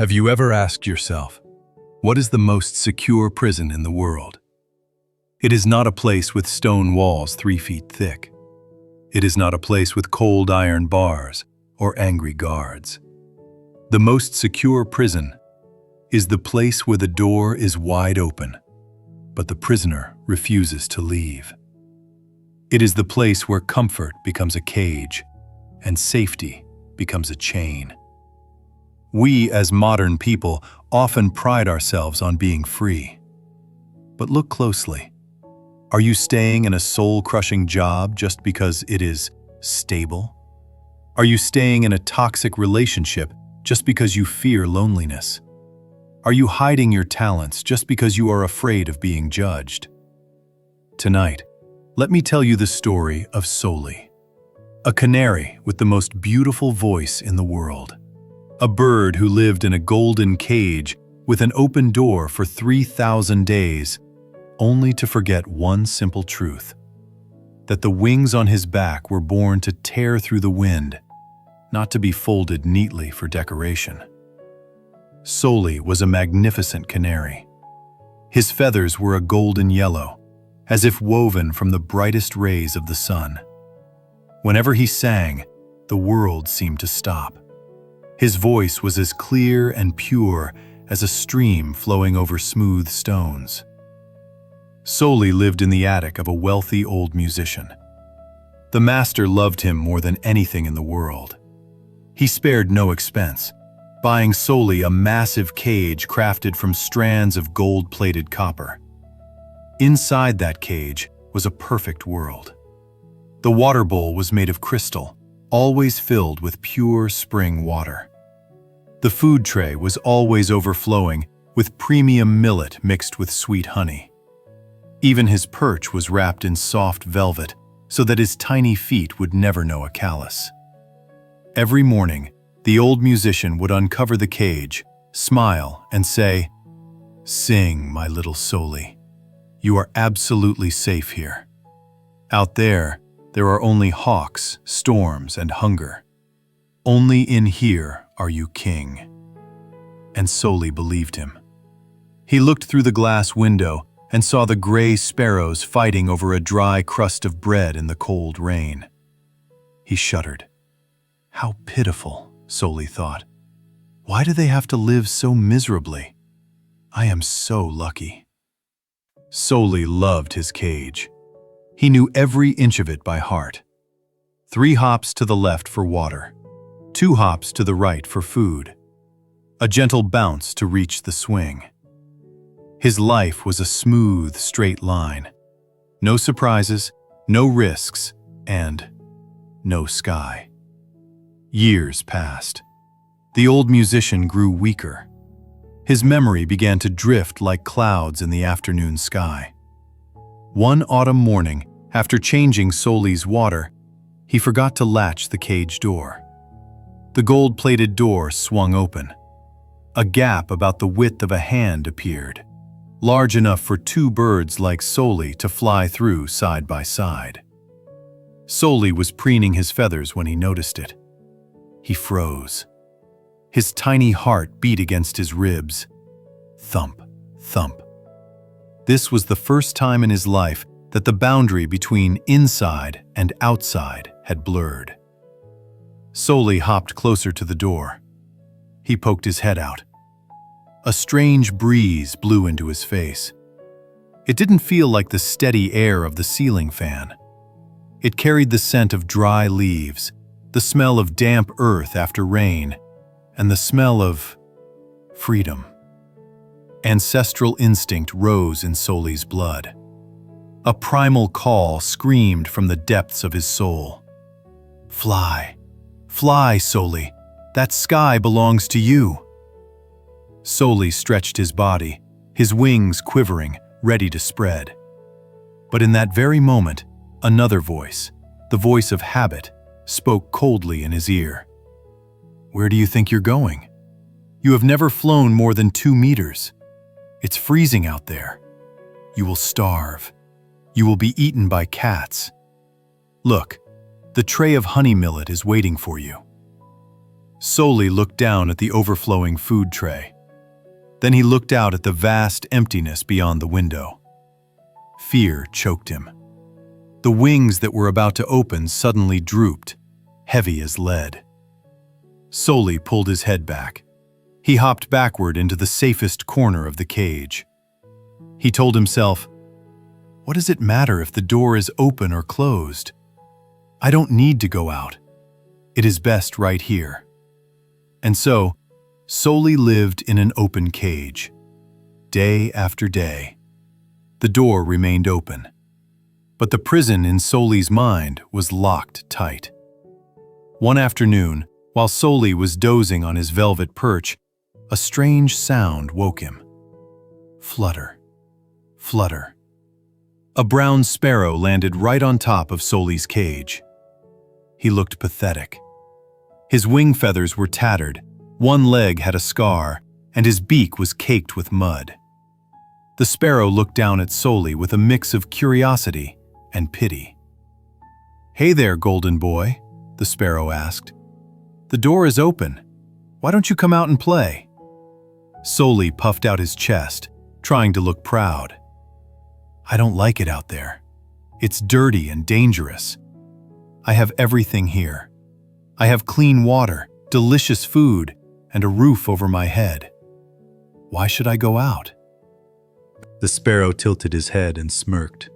Have you ever asked yourself, what is the most secure prison in the world? It is not a place with stone walls 3 feet thick. It is not a place with cold iron bars or angry guards. The most secure prison is the place where the door is wide open, but the prisoner refuses to leave. It is the place where comfort becomes a cage and safety becomes a chain. We, as modern people, often pride ourselves on being free. But look closely. Are you staying in a soul-crushing job just because it is stable? Are you staying in a toxic relationship just because you fear loneliness? Are you hiding your talents just because you are afraid of being judged? Tonight, let me tell you the story of Soli, a canary with the most beautiful voice in the world. A bird who lived in a golden cage with an open door for 3,000 days, only to forget one simple truth: that the wings on his back were born to tear through the wind, not to be folded neatly for decoration. Soli was a magnificent canary. His feathers were a golden yellow, as if woven from the brightest rays of the sun. Whenever he sang, the world seemed to stop. His voice was as clear and pure as a stream flowing over smooth stones. Soli lived in the attic of a wealthy old musician. The master loved him more than anything in the world. He spared no expense, buying Soli a massive cage crafted from strands of gold-plated copper. Inside that cage was a perfect world. The water bowl was made of crystal, always filled with pure spring water. The food tray was always overflowing with premium millet mixed with sweet honey. Even his perch was wrapped in soft velvet so that his tiny feet would never know a callus. Every morning, the old musician would uncover the cage, smile, and say, "Sing, my little Soli. You are absolutely safe here. Out there are only hawks, storms, and hunger. Only in here are you king." And Soli believed him. He looked through the glass window and saw the gray sparrows fighting over a dry crust of bread in the cold rain. He shuddered. How pitiful, Soli thought. Why do they have to live so miserably? I am so lucky. Soli loved his cage. He knew every inch of it by heart. 3 hops to the left for water, 2 hops to the right for food, a gentle bounce to reach the swing. His life was a smooth, straight line. No surprises, no risks, and no sky. Years passed. The old musician grew weaker. His memory began to drift like clouds in the afternoon sky. One autumn morning, after changing Soli's water, he forgot to latch the cage door. The gold-plated door swung open. A gap about the width of a hand appeared, large enough for 2 birds like Soli to fly through side by side. Soli was preening his feathers when he noticed it. He froze. His tiny heart beat against his ribs. Thump, thump. This was the first time in his life that the boundary between inside and outside had blurred. Soli hopped closer to the door. He poked his head out. A strange breeze blew into his face. It didn't feel like the steady air of the ceiling fan. It carried the scent of dry leaves, the smell of damp earth after rain, and the smell of freedom. Ancestral instinct rose in Soli's blood. A primal call screamed from the depths of his soul. Fly, fly, Soli. That sky belongs to you. Soli stretched his body, his wings quivering, ready to spread. But in that very moment, another voice, the voice of habit, spoke coldly in his ear. Where do you think you're going? You have never flown more than 2 meters. It's freezing out there. You will starve. You will be eaten by cats. Look, the tray of honey millet is waiting for you. Soli looked down at the overflowing food tray. Then he looked out at the vast emptiness beyond the window. Fear choked him. The wings that were about to open suddenly drooped, heavy as lead. Soli pulled his head back. He hopped backward into the safest corner of the cage. He told himself, "What does it matter if the door is open or closed? I don't need to go out. It is best right here." And so, Soli lived in an open cage, day after day. The door remained open, but the prison in Soli's mind was locked tight. One afternoon, while Soli was dozing on his velvet perch, a strange sound woke him. Flutter, flutter. A brown sparrow landed right on top of Soli's cage. He looked pathetic. His wing feathers were tattered, one leg had a scar, and his beak was caked with mud. The sparrow looked down at Soli with a mix of curiosity and pity. "Hey there, golden boy," the sparrow asked. "The door is open. Why don't you come out and play?" Soli puffed out his chest, trying to look proud. "I don't like it out there. It's dirty and dangerous. I have everything here. I have clean water, delicious food, and a roof over my head. Why should I go out?" The sparrow tilted his head and smirked.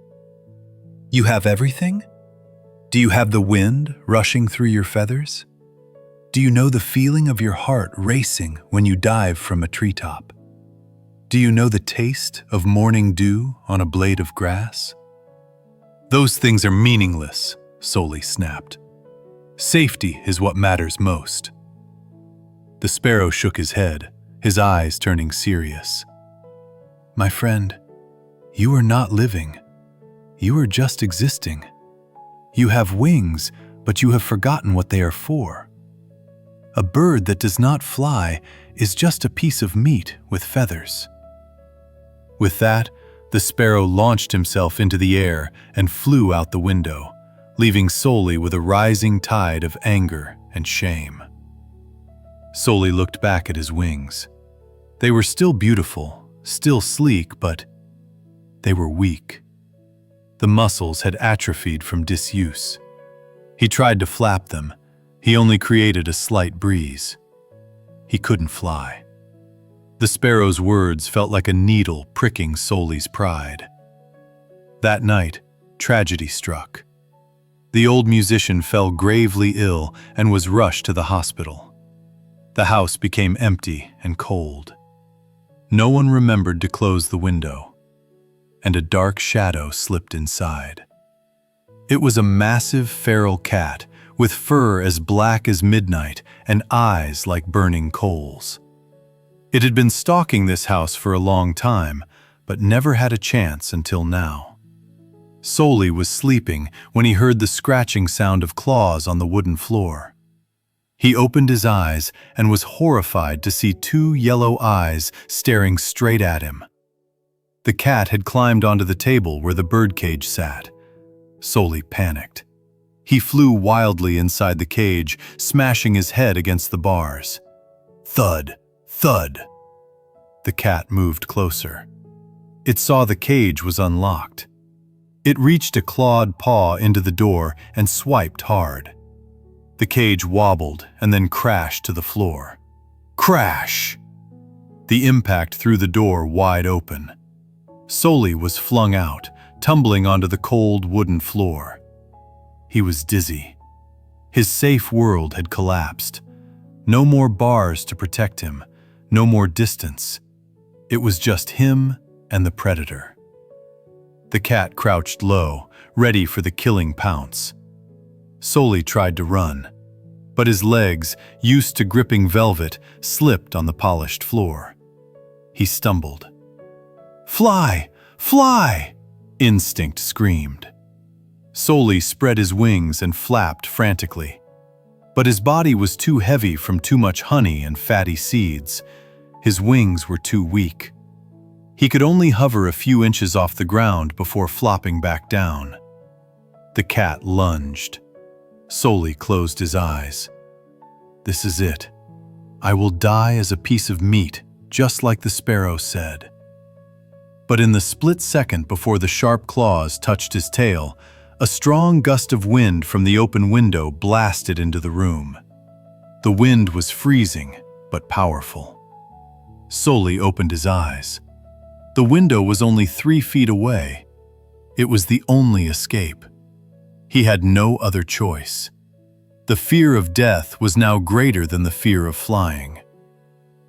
"You have everything? Do you have the wind rushing through your feathers? Do you know the feeling of your heart racing when you dive from a treetop? Do you know the taste of morning dew on a blade of grass?" "Those things are meaningless," Soli snapped. "Safety is what matters most." The sparrow shook his head, his eyes turning serious. "My friend, you are not living. You are just existing. You have wings, but you have forgotten what they are for. A bird that does not fly is just a piece of meat with feathers." With that, the sparrow launched himself into the air and flew out the window, leaving Soli with a rising tide of anger and shame. Soli looked back at his wings. They were still beautiful, still sleek, but they were weak. The muscles had atrophied from disuse. He tried to flap them. He only created a slight breeze. He couldn't fly. The sparrow's words felt like a needle pricking Soli's pride. That night, tragedy struck. The old musician fell gravely ill and was rushed to the hospital. The house became empty and cold. No one remembered to close the window, and a dark shadow slipped inside. It was a massive feral cat with fur as black as midnight and eyes like burning coals. It had been stalking this house for a long time, but never had a chance until now. Soli was sleeping when he heard the scratching sound of claws on the wooden floor. He opened his eyes and was horrified to see two yellow eyes staring straight at him. The cat had climbed onto the table where the birdcage sat. Soli panicked. He flew wildly inside the cage, smashing his head against the bars. Thud, thud. The cat moved closer. It saw the cage was unlocked. It reached a clawed paw into the door and swiped hard. The cage wobbled and then crashed to the floor. Crash! The impact threw the door wide open. Soli was flung out, tumbling onto the cold wooden floor. He was dizzy. His safe world had collapsed. No more bars to protect him, no more distance. It was just him and the predator. The cat crouched low, ready for the killing pounce. Soli tried to run, but his legs, used to gripping velvet, slipped on the polished floor. He stumbled. "Fly! Fly!" Instinct screamed. Soli spread his wings and flapped frantically. But his body was too heavy from too much honey and fatty seeds. His wings were too weak. He could only hover a few inches off the ground before flopping back down. The cat lunged. Soli closed his eyes. This is it. I will die as a piece of meat, just like the sparrow said. But in the split second before the sharp claws touched his tail, a strong gust of wind from the open window blasted into the room. The wind was freezing, but powerful. Soli opened his eyes. The window was only 3 feet away. It was the only escape. He had no other choice. The fear of death was now greater than the fear of flying.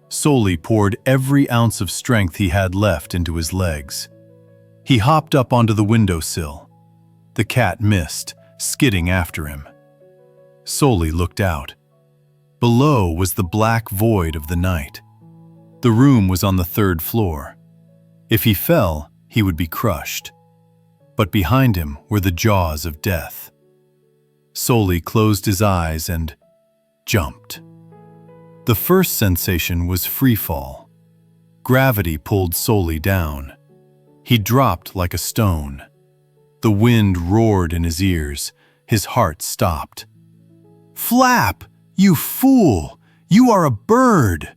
Soli poured every ounce of strength he had left into his legs. He hopped up onto the windowsill. The cat missed, skidding after him. Soli looked out. Below was the black void of the night. The room was on the 3rd floor. If he fell, he would be crushed. But behind him were the jaws of death. Soli closed his eyes and jumped. The first sensation was free fall. Gravity pulled Soli down. He dropped like a stone. The wind roared in his ears. His heart stopped. "Flap! You fool! You are a bird!"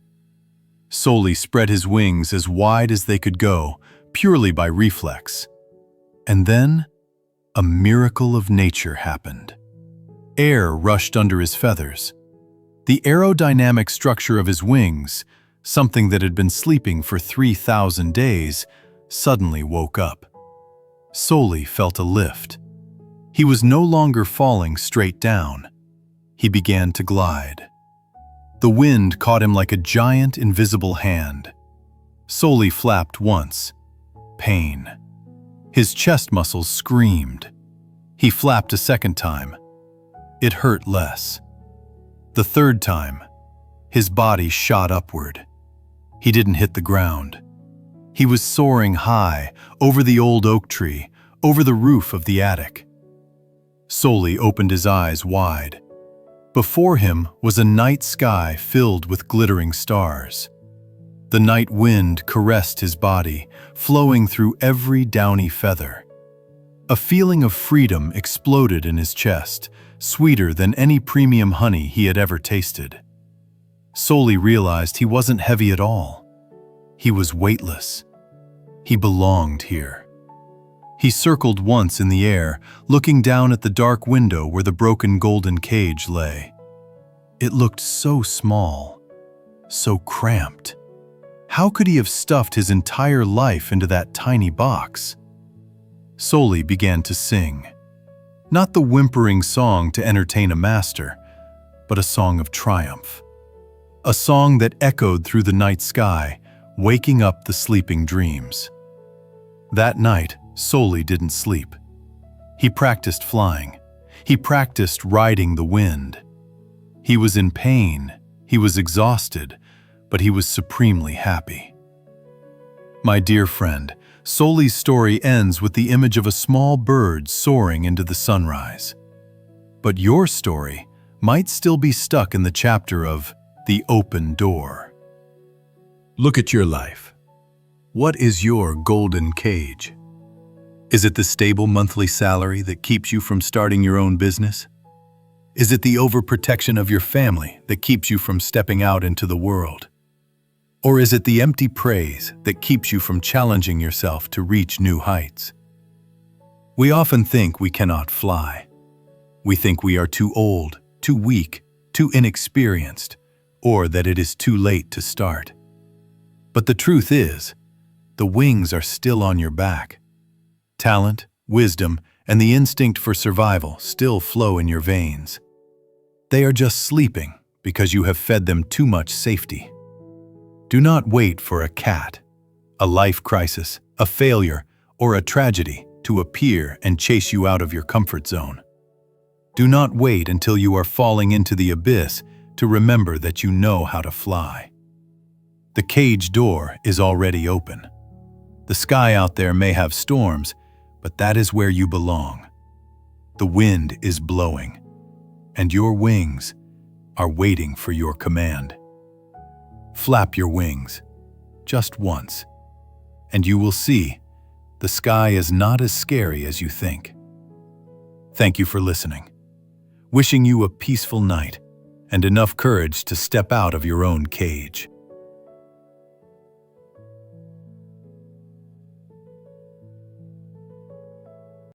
Soli spread his wings as wide as they could go, purely by reflex. And then, a miracle of nature happened. Air rushed under his feathers. The aerodynamic structure of his wings, something that had been sleeping for 3,000 days, suddenly woke up. Soli felt a lift. He was no longer falling straight down. He began to glide. The wind caught him like a giant invisible hand. Soli flapped once. Pain. His chest muscles screamed. He flapped a second time. It hurt less. The third time, his body shot upward. He didn't hit the ground. He was soaring high, over the old oak tree, over the roof of the attic. Soli opened his eyes wide. Before him was a night sky filled with glittering stars. The night wind caressed his body, flowing through every downy feather. A feeling of freedom exploded in his chest, sweeter than any premium honey he had ever tasted. Soli realized he wasn't heavy at all. He was weightless. He belonged here. He circled once in the air, looking down at the dark window where the broken golden cage lay. It looked so small, so cramped. How could he have stuffed his entire life into that tiny box? Soli began to sing. Not the whimpering song to entertain a master, but a song of triumph. A song that echoed through the night sky, waking up the sleeping dreams. That night, Soli didn't sleep. He practiced flying. He practiced riding the wind. He was in pain. He was exhausted, but he was supremely happy. My dear friend, Soli's story ends with the image of a small bird soaring into the sunrise. But your story might still be stuck in the chapter of the open door. Look at your life. What is your golden cage? Is it the stable monthly salary that keeps you from starting your own business? Is it the overprotection of your family that keeps you from stepping out into the world? Or is it the empty praise that keeps you from challenging yourself to reach new heights? We often think we cannot fly. We think we are too old, too weak, too inexperienced, or that it is too late to start. But the truth is, the wings are still on your back. Talent, wisdom, and the instinct for survival still flow in your veins. They are just sleeping because you have fed them too much safety. Do not wait for a cat, a life crisis, a failure, or a tragedy to appear and chase you out of your comfort zone. Do not wait until you are falling into the abyss to remember that you know how to fly. The cage door is already open. The sky out there may have storms, but that is where you belong. The wind is blowing, and your wings are waiting for your command. Flap your wings, just once, and you will see the sky is not as scary as you think. Thank you for listening. Wishing you a peaceful night and enough courage to step out of your own cage.